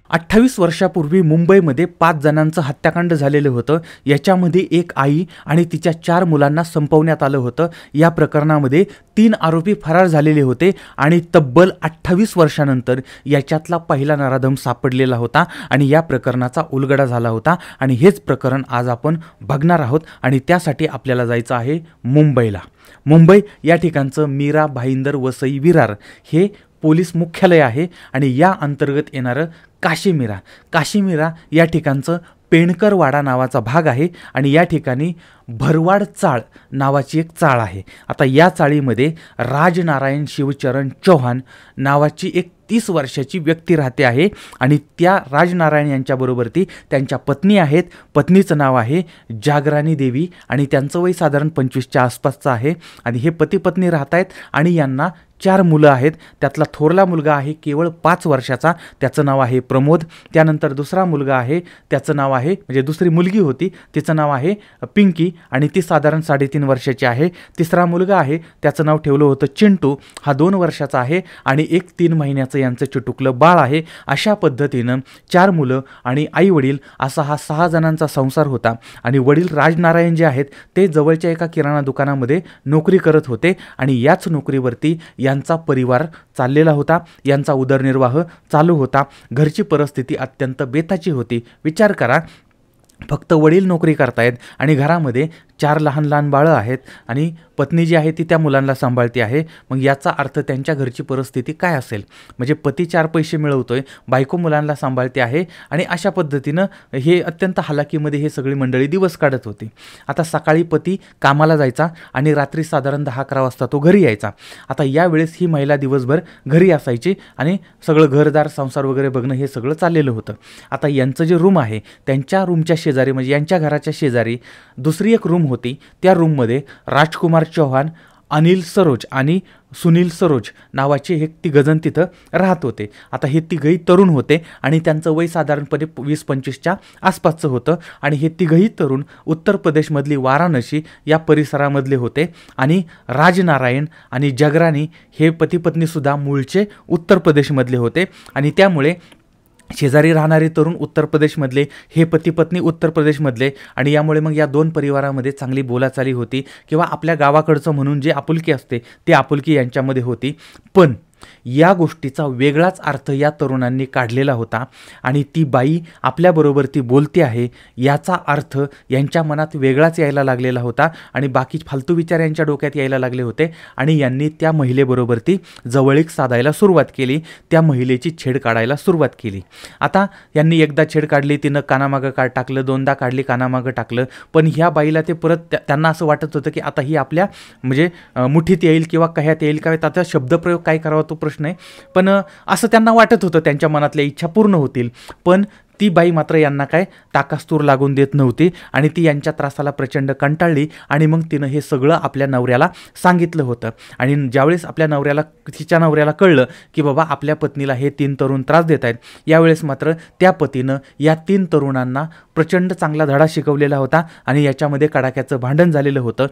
28 वर्षापूर्वी मुंबईमध्ये 5 जणांचं हत्याकांड झालेलं होतं। याच्यामध्ये एक आई आणि तिच्या 4 मुलांना संपवण्यात आलं होतं। या प्रकरणामध्ये 3 आरोपी फरार झालेले होते आणि तब्बल 28 वर्षानंतर याच्यातला पहिला नराधम सापडलेला होता आणि या प्रकरणाचा उलगडा झाला होता आणि हेच प्रकरण आज आपण बघणार आहोत आणि त्यासाठी आपल्याला जायचं आहे मुंबईला। मुंबई या ठिकाणचं मीरा भाईंदर वसई विरार हे पोलीस मुख्यालय आहे आणि या अंतर्गत येणारं काशीमीरा या ठिकाणचं पेणकरवाडा नावाचा भाग आहे आणि या ठिकाणी भरवाड चाळ नावाची एक चाळ आहे। आता या चाळीमध्ये राजनारायण शिवचरण चौहान नावाची एक 30 वर्षाची व्यक्ती राहते आहे आणि त्या राजनारायण यांच्याबरोबर त्यांच्या पत्नी आहेत। पत्नीचं नाव आहे जागराणी देवी आणि त्यांचं वय साधारण 25च्या आसपासचं आहे आणि हे पती पत्नी राहत आहेत आणि यांना 4 मुलं आहेत। त्यातला थोरला मुलगा आहे केवळ 5 वर्षाचा, त्याचं नाव आहे प्रमोद। त्यानंतर दुसरा मुलगा आहे, त्याचं नाव आहे म्हणजे दुसरी मुलगी होती, तिचं नाव आहे पिंकी आणि ती साधारण 3.5 वर्षाची आहे। तिसरा मुलगा आहे, त्याचं नाव ठेवलं होतं चिंटू, हा 2 वर्षाचा आहे आणि एक 3 महिन्याचं यांचं चिटुकलं बाळ आहे। अशा पद्धतीनं 4 मुलं आणि आई वडील असा हा 6 जणांचा संसार होता आणि वडील राजनारायण जे आहेत ते जवळच्या एका किराणा दुकानामध्ये नोकरी करत होते आणि याच नोकरीवरती यांचा परिवार चाललेला होता, यांचा उदरनिर्वाह चालू होता। घरची परिस्थिती अत्यंत बेताची होती। विचार करा, फक्त वडील नोकरी करतायत आणि घरामध्ये 4 लहान लहान बाळं आहेत आणि पत्नी जी आहे ती त्या मुलांना सांभाळते आहे। मग याचा अर्थ त्यांच्या घरची परिस्थिती काय असेल? म्हणजे पती 4 पैसे मिळवतोय, बायको मुलांना सांभाळते आहे आणि अशा पद्धतीनं हे अत्यंत हालाकीमध्ये हे सगळी मंडळी दिवस काढत होती। आता सकाळी पती कामाला जायचा आणि रात्री साधारण 10-11 वाजता तो घरी यायचा। आता यावेळेस ही महिला दिवसभर घरी असायची आणि सगळं घरदार संसार वगैरे बघणं हे सगळं चाललेलं होतं। आता यांचं जे रूम आहे त्यांच्या रूमच्या शेजारी म्हणजे यांच्या घराच्या शेजारी दुसरी एक रूम होती। त्या रूममध्ये राजकुमार चौहान, अनिल सरोज आणि सुनील सरोज नावाचे हे 3 जण तिथं राहत होते। आता हे 3ही तरुण होते आणि त्यांचं वय साधारणपणे 20-25च्या आसपासचं होतं आणि हे 3ही तरुण उत्तर प्रदेशमधली वाराणसी या परिसरामधले होते आणि राजनारायण आणि जगराणी हे पती पत्नीसुद्धा मूळचे उत्तर प्रदेशमधले होते आणि त्यामुळे शेजारी राहणारे तरुण उत्तर प्रदेशमधले, हे पती पत्नी उत्तर प्रदेशमधले आणि यामुळे मग या 2 परिवारामध्ये चांगली बोलाचाली होती किंवा आपल्या गावाकडचं म्हणून जे आपुलकी असते ते आपुलकी यांच्यामध्ये होती। पण या गोष्टीचा वेगळाच अर्थ या तरुणांनी काढलेला होता आणि ती बाई आपल्याबरोबर ती बोलते आहे याचा अर्थ यांच्या मनात वेगळाच यायला लागलेला होता आणि बाकी फालतू विचार यांच्या डोक्यात यायला लागले होते आणि यांनी त्या महिलेबरोबर ती जवळीक साधायला सुरुवात केली, त्या महिलेची छेड काढायला सुरुवात केली। आता यांनी एकदा छेड काढली, तिनं कानामागं टाकलं, 2दा काढली, कानामागं टाकलं, पण ह्या बाईला ते परत त्यांना असं वाटत होतं की आता ही आपल्या म्हणजे मुठीत येईल किंवा कह्यात येईल का, आता शब्दप्रयोग काय करावा तो प्रश्न आहे, पण असं त्यांना वाटत होतं त्यांच्या मनातल्या इच्छा पूर्ण होतील। पण ती बाई मात्र यांना काय ताकास्तूर लागून देत नव्हती आणि ती यांच्या त्रासाला प्रचंड कंटाळली आणि मग तिनं हे सगळं आपल्या नवऱ्याला सांगितलं होतं आणि ज्यावेळेस तिच्या नवऱ्याला कळलं की बाबा आपल्या पत्नीला हे 3 तरुण त्रास देत आहेत, यावेळेस मात्र त्या पतीनं या 3 तरुणांना प्रचंड चांगला धडा शिकवलेला होता आणि याच्यामध्ये कडाक्याचं भांडण झालेलं होतं।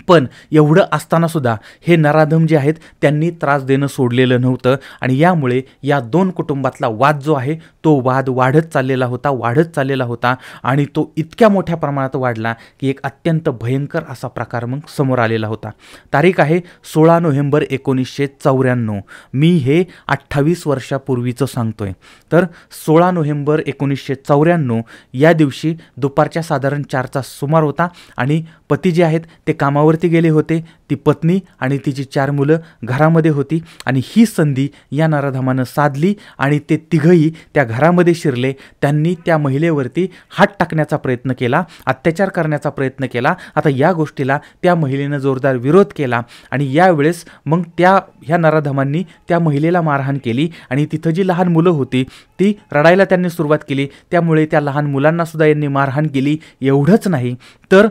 पण एवढं असताना सुद्धा हे नराधम जे आहेत त्यांनी त्रास देणं सोडलेलं नव्हतं आणि यामुळे या 2 कुटुंबातला वाद जो आहे तो वाद वाढत चाललेला होता आणि तो इतक्या मोठ्या प्रमाणात वाढला की एक अत्यंत भयंकर असा प्रकार मग समोर आलेला होता। तारीख आहे 16 नोव्हेंबर 1994। मी हे 28 वर्षापूर्वीचं सांगतोय। तर 16 नोव्हेंबर 1994 या दिवशी दुपारच्या साधारण 4चा सुमार होता आणि पती जे आहेत ते कामावरती गेले होते, ती पत्नी आणि तिची 4 मुलं घरामध्ये होती आणि ही संधी या नराधमानं साधली आणि ते 3घही त्या घरामध्ये शिरले। त्यांनी त्या महिलेवरती हात टाकण्याचा प्रयत्न केला, अत्याचार करण्याचा प्रयत्न केला। आता या गोष्टीला त्या महिलेनं जोरदार विरोध केला आणि यावेळेस मग ह्या नराधमांनी त्या महिलेला मारहाण केली आणि तिथं जी लहान मुलं होती ती रडायला त्यांनी सुरुवात केली, त्यामुळे त्या लहान मुलांना सुद्धा यांनी मारहाण केली। एवढंच नाही तर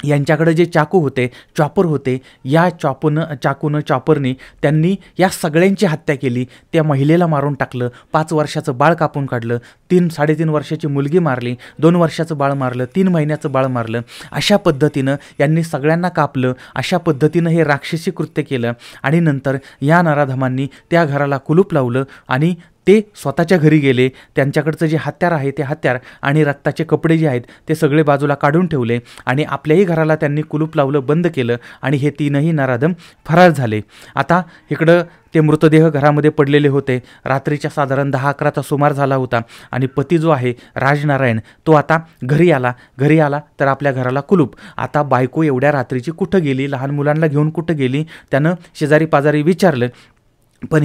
यांच्याकडे जे चाकू होते, चॉपर होते, या चॉपरनी त्यांनी या सगळ्यांची हत्या केली। त्या महिलेला मारून टाकलं, 5 वर्षाचं बाळ कापून काढलं, 3-3.5 वर्षाची मुलगी मारली, 2 वर्षाचं बाळ मारलं, 3 महिन्याचं बाळ मारलं। अशा पद्धतीनं यांनी सगळ्यांना कापलं। अशा पद्धतीनं हे राक्षसी कृत्य केलं आणि नंतर या नराधमांनी त्या घराला कुलूप लावलं आणि ते स्वतःच्या घरी गेले. त्यांच्याकडचं जे हत्यार आहे ते हत्यार आणि रक्ताचे कपडे जे आहेत ते सगळे बाजूला काढून ठेवले आणि आपल्याही घराला त्यांनी कुलूप लावलं, बंद केलं आणि हे तीनही नराधम फरार झाले. आता इकडं ते मृतदेह घरामध्ये पडलेले होते. रात्रीच्या साधारण 10-11चा सुमार झाला होता आणि पती जो आहे राजनारायण तो आता घरी आला तर आपल्या घराला कुलूप. आता बायको एवढ्या रात्रीची कुठं गेली, लहान मुलांना घेऊन कुठं गेली, त्यानं शेजारी पाजारी विचारलं. पण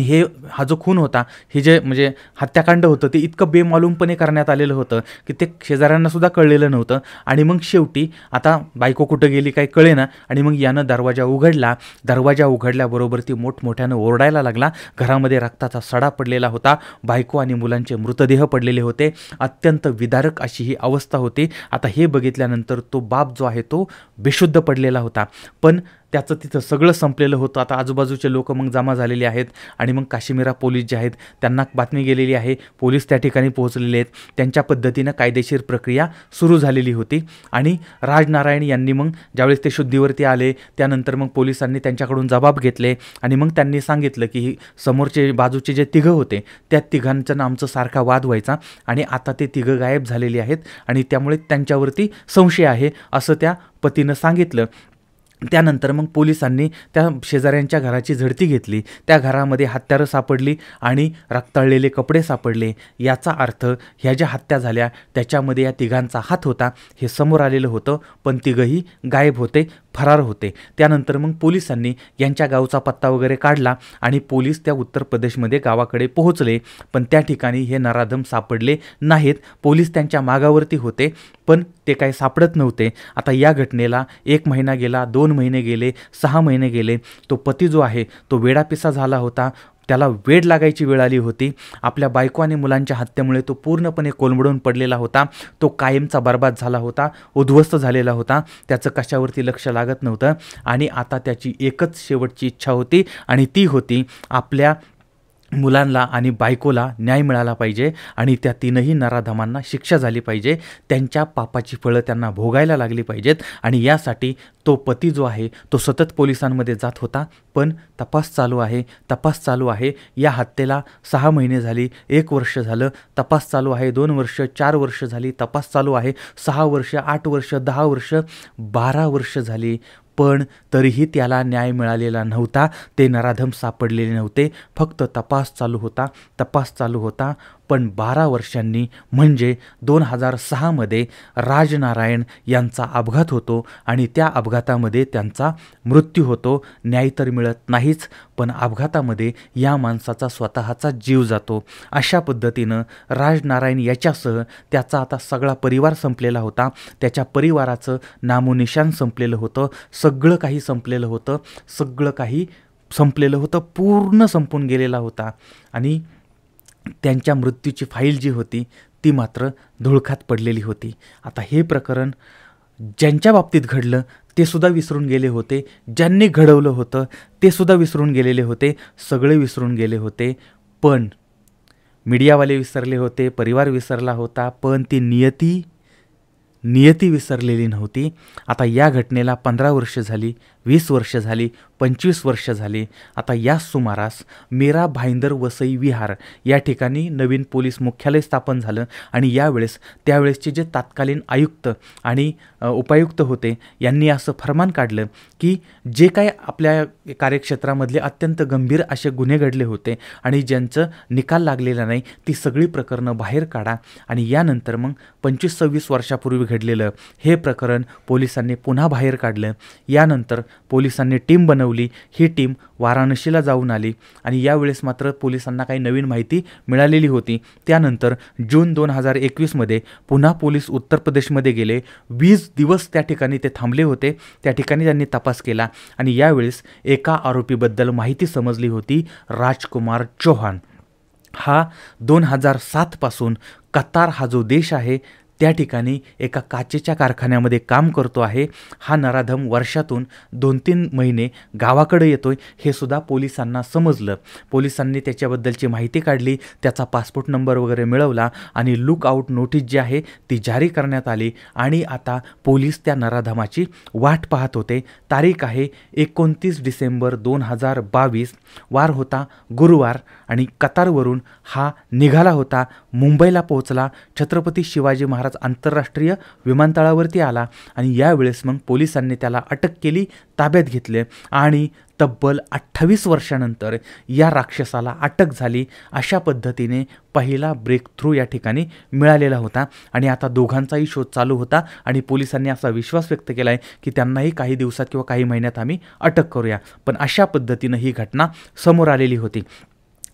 हा जो खून होता, हे जे म्हणजे हत्याकांड होतं ते इतकं बेमालूमपणे करण्यात आलेलं होतं की ते शेजाऱ्यांनासुद्धा कळलेलं नव्हतं. आणि मग शेवटी आता बायको कुठं गेली काही कळेना आणि मग यानं दरवाजा उघडला. दरवाजा उघडल्याबरोबर ती मोठमोठ्यानं ओरडायला लागला. घरामध्ये रक्ताचा सडा पडलेला होता, बायको आणि मुलांचे मृतदेह पडलेले होते. अत्यंत विदारक अशी ही अवस्था होती. आता हे बघितल्यानंतर तो बाप जो आहे तो बेशुद्ध पडलेला होता. पण त्याचं तिथं सगळं संपलेलं होतं. आता आजूबाजूचे लोक मग जमा झालेले आहेत आणि मग काश्मीरा पोलीस जे आहेत त्यांना बातमी गेलेली आहे. पोलीस त्या ठिकाणी पोहोचलेले आहेत. त्यांच्या पद्धतीनं कायदेशीर प्रक्रिया सुरू झालेली होती आणि राजनारायण यांनी मग ज्यावेळेस ते शुद्धीवरती आले त्यानंतर मग पोलिसांनी त्यांच्याकडून जबाब घेतले आणि मग त्यांनी सांगितलं की समोरचे बाजूचे जे तिघं होते त्या तिघांचं आमचं सारखा वाद व्हायचा आणि आता ते तिघं गायब झालेली आहेत आणि त्यामुळे त्यांच्यावरती संशय आहे असं त्या पतीनं सांगितलं. त्यानंतर मग पोलिसांनी त्या शेजाऱ्यांच्या घराची झडती घेतली. त्या घरामध्ये हत्यारं सापडली आणि रक्ताळलेले कपडे सापडले. याचा अर्थ ह्या ज्या हत्या झाल्या त्याच्यामध्ये या तिघांचा हात होता हे समोर आलेलं होतं. पण तिघंही गायब होते, फरार होते. त्यानंतर मग पोलिसांनी यांच्या गावचा पत्ता वगैरे काढला आणि पोलीस त्या उत्तर प्रदेशमध्ये गावाकडे पोहोचले. पण त्या ठिकाणी हे नराधम सापडले नाहीत. पोलीस त्यांच्या मागावरती होते पण ते काही सापडत नव्हते. आता या घटनेला 1 महिना गेला, 2 महिने गेले, 6 महिने गेले. तो पती जो आहे तो वेडापिसा झाला होता. त्याला वेड लागायची वेळ आली होती. आपल्या बायको आणि मुलांच्या हत्येमुळे तो पूर्णपणे कोलमडून पडलेला होता. तो कायमचा बर्बाद झाला होता, उद्ध्वस्त झालेला होता. त्याचं कशावरती लक्ष लागत नव्हतं आणि आता त्याची एकच शेवटची इच्छा होती आणि ती होती आपल्या मुलांना आणि बायकोला न्याय मिळाला पाहिजे आणि त्या तीनही नराधमांना शिक्षा झाली पाहिजे. त्यांच्या पापाची फळं त्यांना भोगायला लागली पाहिजेत आणि यासाठी तो पती जो आहे तो सतत पोलिसांमध्ये जात होता. पण तपास चालू आहे. या हत्येला 6 महिने झाली, 1 वर्ष झालं, तपास चालू आहे. 2 वर्ष, 4 वर्ष झाली, तपास चालू आहे. 6 वर्ष, 8 वर्ष, 10 वर्ष, 12 वर्ष झाली. पण तरीही त्याला न्याय मिळालेला नव्हता. ते नराधम सापडलेले नव्हते. फक्त तपास चालू होता. पण 12 वर्षांनी म्हणजे 2006मध्ये राजनारायण यांचा अपघात होतो आणि त्या अपघातामध्ये त्यांचा मृत्यू होतो. न्याय तर मिळत नाहीच, पण अपघातामध्ये या माणसाचा स्वतःचा जीव जातो. अशा पद्धतीनं राजनारायण याच्यासह त्याचा आता सगळा परिवार संपलेला होता. त्याच्या परिवाराचं नामोनिशान संपलेलं होतं. सगळं काही संपलेलं होतं. पूर्ण संपून गेलेला होता आणि त्यांच्या मृत्यूची फाईल जी होती ती मात्र धुळखात पडलेली होती. आता हे प्रकरण ज्यांच्या बाबतीत घडलं ते सुद्धा विसरून गेले होते. ज्यांनी घडवलं होतं ते सुद्धा विसरून गेलेले होते. सगळे विसरून गेले होते. पण मीडियावाले विसरले होते, परिवार विसरला होता, पण ती नियती विसरलेली नव्हती. आता या घटनेला 15 वर्ष झाली, 20 वर्ष झाली, 25 वर्ष झाली. आता या सुमारास मेरा भाईंदर वसई विहार या ठिकाणी नवीन पोलीस मुख्यालय स्थापन झालं आणि त्यावेळेसचे जे तत्कालीन आयुक्त आणि उपायुक्त होते यांनी असं फरमान काढलं की जे काय आपल्या कार्यक्षेत्रामधले अत्यंत गंभीर असे गुन्हे घडले होते आणि ज्यांचं निकाल लागलेला नाही ती सगळी प्रकरणं बाहेर काढा. आणि यानंतर मग 25-26 वर्षापूर्वी घडलेलं हे प्रकरण पोलिसांनी पुन्हा बाहेर काढलं. यानंतर पोलिसांनी टीम बनवली. ही टीम वाराणसीला जाऊन आली आणि यावेळेस मात्र पोलिसांना काही नवीन माहिती मिळालेली होती. त्यानंतर जून 2021मध्ये पुन्हा पोलीस उत्तर प्रदेशमध्ये गेले. 20 दिवस त्या ठिकाणी ते थांबले होते. त्या ठिकाणी त्यांनी तपास केला आणि यावेळेस एका आरोपीबद्दल माहिती समजली होती, राजकुमार चौहान. हा 2007 पासून कतार हा जो देश आहे त्या ठिकाणी एका काचेच्या कारखान्यामध्ये काम करतो आहे. हा नराधम वर्षातून 2-3 महिने गावाकडे येतोय हे सुद्धा पोलिसांना समजलं. पोलिसांनी त्याच्याबद्दलची माहिती काढली, त्याचा पासपोर्ट नंबर वगैरे मिळवला आणि लुक आउट नोटीस जी आहे ती जारी करण्यात आली आणि आता पोलीस त्या नराधमाची वाट पाहत होते. तारीख आहे 29 डिसेंबर 2022, वार होता गुरुवार आणि कतारवरून हा निघाला होता. मुंबईला पोहोचला, छत्रपती शिवाजी महाराज आंतरराष्ट्रीय विमानतळावरती आला आणि यावेळेस मग पोलिसांनी त्याला अटक केली, ताब्यात घेतले आणि तब्बल 28 वर्षानंतर या राक्षसाला अटक झाली. अशा पद्धतीने पहिला ब्रेक थ्रू या ठिकाणी मिळालेला होता आणि आता दोघांचाही शोध चालू होता आणि पोलिसांनी असा विश्वास व्यक्त केला आहे की त्यांनाही काही दिवसात किंवा काही महिन्यात आम्ही अटक करूया. पण अशा पद्धतीनं ही घटना समोर आलेली होती.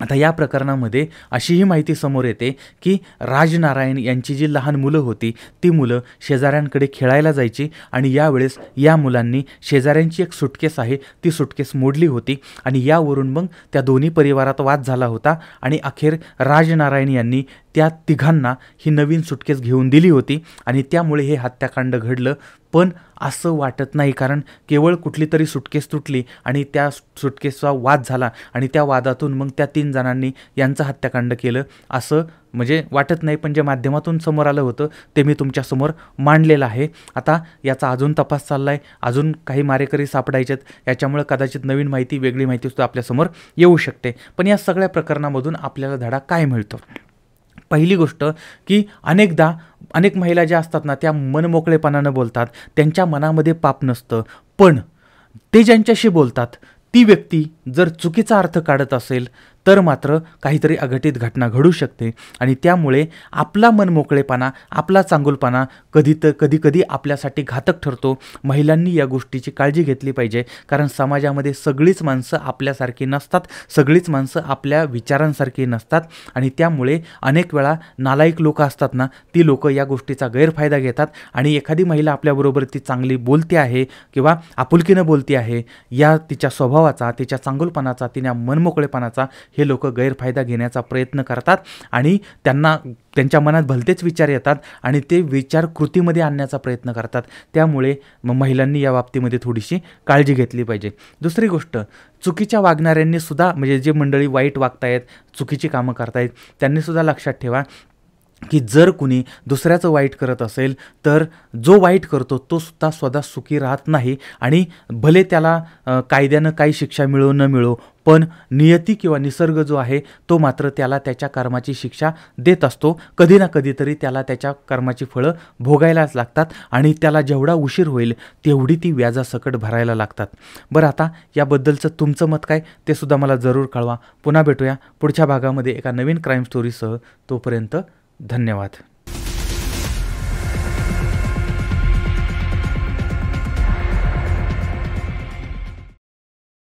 आता या प्रकरणामध्ये अशीही माहिती समोर येते की राजनारायण यांची जी लहान मुलं होती ती मुलं शेजाऱ्यांकडे खेळायला जायची आणि यावेळेस या मुलांनी शेजाऱ्यांची एक सुटकेस आहे ती सुटकेस मोडली होती आणि यावरून मग त्या दोन्ही परिवारात वाद झाला होता आणि अखेर राजनारायण यांनी त्या तिघांना ही नवीन सुटकेस घेऊन दिली होती आणि त्यामुळे हे हत्याकांड घडलं. पण असं वाटत नाही, कारण केवळ कुठली तरी सुटकेस तुटली आणि त्या सुटकेसचा वाद झाला आणि त्या वादातून मग त्या 3 जणांनी यांचं हत्याकांड केलं असं म्हणजे वाटत नाही. पण जे माध्यमातून समोर आलं होतं ते मी तुमच्यासमोर मांडलेलं आहे. आता याचा अजून तपास चालला आहे, अजून काही मारेकरी सापडायचेत, याच्यामुळे कदाचित नवीन माहिती, वेगळी माहितीसुद्धा आपल्यासमोर येऊ शकते. पण या सगळ्या प्रकरणामधून आपल्याला धडा काय मिळतो? पहिली गोष्ट की अनेक महिला ज्या असतात ना त्या मनमोकळेपणानं बोलतात, त्यांच्या मनामध्ये पाप नसतं, पण ते ज्यांच्याशी बोलतात ती व्यक्ती जर चुकीचा अर्थ काढत असेल तर मात्र काहीतरी अघटित घटना घडू शकते आणि त्यामुळे आपला मनमोकळेपणा, आपला चांगुलपणा कधी आपल्यासाठी घातक ठरतो. महिलांनी या गोष्टीची काळजी घेतली पाहिजे, कारण समाजामध्ये सगळीच माणसं आपल्यासारखी नसतात, सगळीच माणसं आपल्या विचारांसारखी नसतात आणि त्यामुळे अनेक वेळा नालायक लोक असतात ना, ती लोक या गोष्टीचा गैरफायदा घेतात आणि एखादी महिला आपल्याबरोबर ती चांगली बोलते आहे किंवा आपुलकीनं बोलते आहे, या तिच्या स्वभावाचा, तिच्या चांगुलपणाचा, तिच्या मनमोकळेपणाचा हे लोक गैरफायदा घेण्याचा प्रयत्न करतात आणि त्यांच्या मनात भलतेच विचार येतात आणि ते विचार कृतीमध्ये आणण्याचा प्रयत्न करतात. त्यामुळे महिलांनी या बाबतीमध्ये थोडीशी काळजी घेतली पाहिजे. दुसरी गोष्ट, चुकीच्या वागणाऱ्यांनी सुद्धा, म्हणजे जे मंडळी वाईट वागतायत, चुकीची कामं करतायत, त्यांनी सुद्धा लक्षात ठेवा की जर कुणी दुसऱ्याचं वाईट करत असेल तर जो वाईट करतो तो सुद्धा स्वतः सुखी राहत नाही आणि भले त्याला कायद्यानं काही शिक्षा मिळो न मिळो, पण नियती किंवा निसर्ग जो आहे तो मात्र त्याला त्याच्या कर्माची शिक्षा देत असतो. कधी ना कधीतरी त्याला त्याच्या कर्माची फळं भोगायलाच लागतात आणि त्याला जेवढा उशीर होईल तेवढी ती व्याजासकट भरायला लागतात. बरं, आता याबद्दलचं तुमचं मत काय ते सुद्धा मला जरूर कळवा. पुन्हा भेटूया पुढच्या भागामध्ये एका नवीन क्राईम स्टोरीसह. तोपर्यंत धन्यवाद.